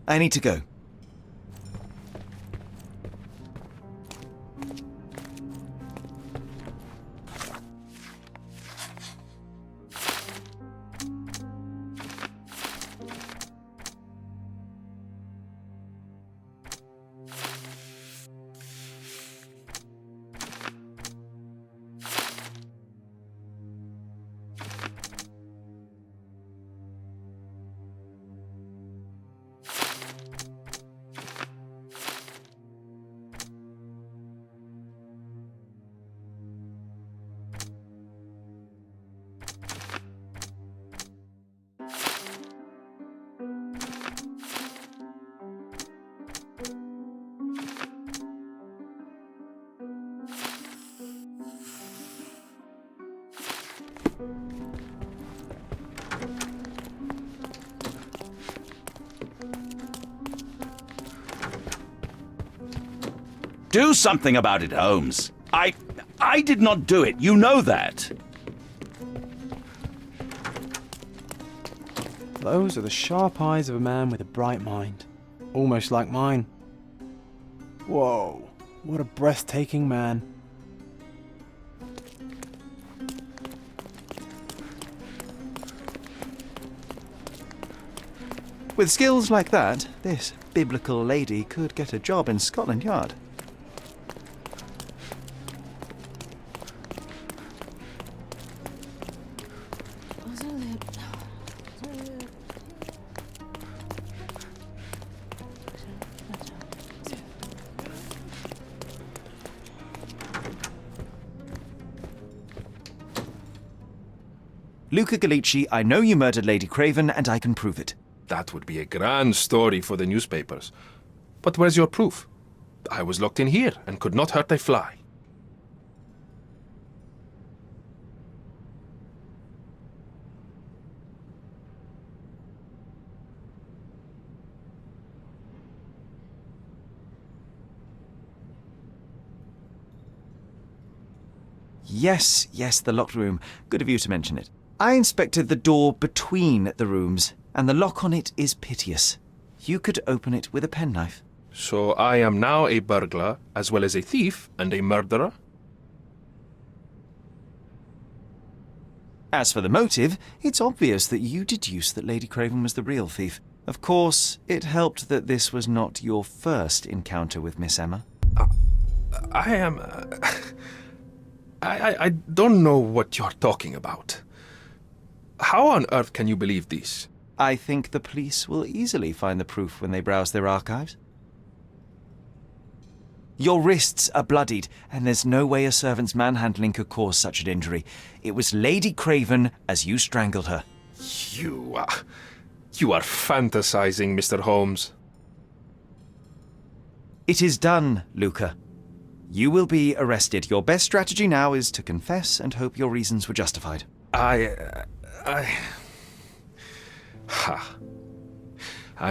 I need to go. Do something about it, Holmes. I did not do it. You know that. Those are the sharp eyes of a man with a bright mind. Almost like mine. Whoa, what a breathtaking man. With skills like that, this biblical lady could get a job in Scotland Yard. Luca Gallici, I know you murdered Lady Craven, and I can prove it. That would be a grand story for the newspapers. But where's your proof? I was locked in here and could not hurt a fly. Yes, the locked room. Good of you to mention it. I inspected the door between the rooms, and the lock on it is piteous. You could open it with a penknife. So I am now a burglar, as well as a thief and a murderer? As for the motive, it's obvious that you deduced that Lady Craven was the real thief. Of course, it helped that this was not your first encounter with Miss Emma. I don't know what you're talking about. How on earth can you believe this? I think the police will easily find the proof when they browse their archives. Your wrists are bloodied, and there's no way a servant's manhandling could cause such an injury. It was Lady Craven as you strangled her. You are fantasizing, Mr. Holmes. It is done, Luca. You will be arrested. Your best strategy now is to confess and hope your reasons were justified. I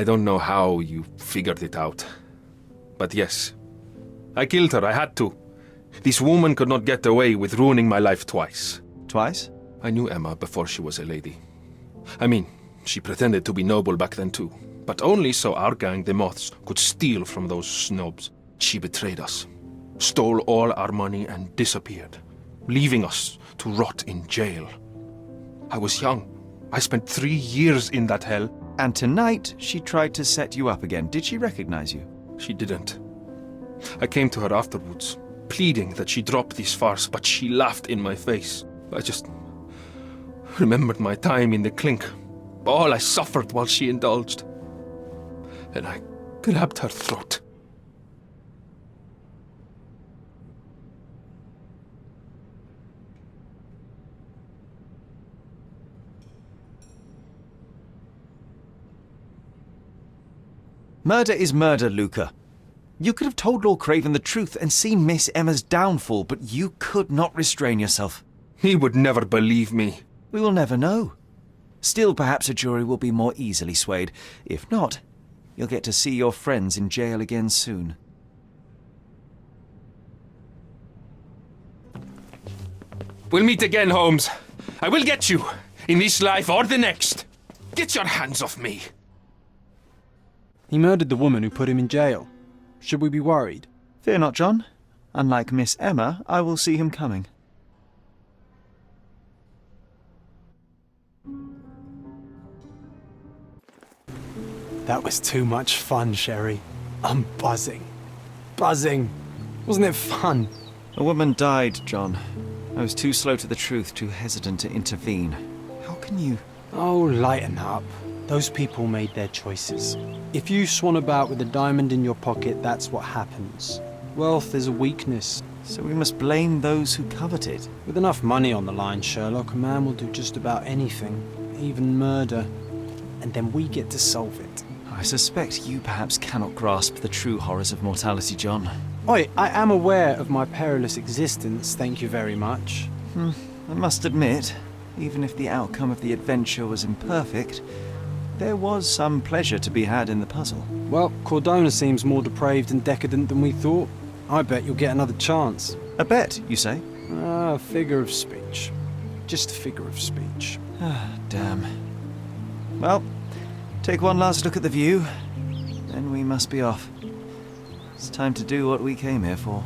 don't know how you figured it out. But yes, I killed her. I had to. This woman could not get away with ruining my life twice. Twice? I knew Emma before she was a lady. I mean, she pretended to be noble back then too. But only so our gang, the Moths, could steal from those snobs. She betrayed us, stole all our money and disappeared, leaving us to rot in jail. I was young. I spent 3 years in that hell. And tonight, she tried to set you up again. Did she recognize you? She didn't. I came to her afterwards, pleading that she drop this farce, but she laughed in my face. I just remembered my time in the clink, all I suffered while she indulged. And I grabbed her throat. Murder is murder, Luca. You could have told Lord Craven the truth and seen Miss Emma's downfall, but you could not restrain yourself. He would never believe me. We will never know. Still, perhaps a jury will be more easily swayed. If not, you'll get to see your friends in jail again soon. We'll meet again, Holmes. I will get you, in this life or the next. Get your hands off me. He murdered the woman who put him in jail. Should we be worried? Fear not, John. Unlike Miss Emma, I will see him coming. That was too much fun, Sherry. I'm buzzing. Buzzing. Wasn't it fun? A woman died, John. I was too slow to the truth, too hesitant to intervene. How can you... Oh, lighten up. Those people made their choices. If you swan about with a diamond in your pocket, that's what happens. Wealth is a weakness. So we must blame those who covet it. With enough money on the line, Sherlock, a man will do just about anything, even murder. And then we get to solve it. I suspect you perhaps cannot grasp the true horrors of mortality, John. Oi, I am aware of my perilous existence, thank you very much. I must admit, even if the outcome of the adventure was imperfect, there was some pleasure to be had in the puzzle. Well, Cordona seems more depraved and decadent than we thought. I bet you'll get another chance. A bet, you say? A figure of speech. Just a figure of speech. Ah, damn. Well, take one last look at the view, then we must be off. It's time to do what we came here for.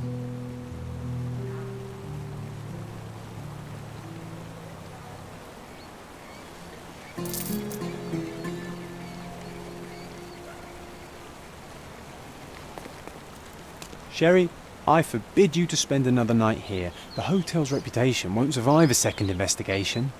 Sherry, I forbid you to spend another night here. The hotel's reputation won't survive a second investigation.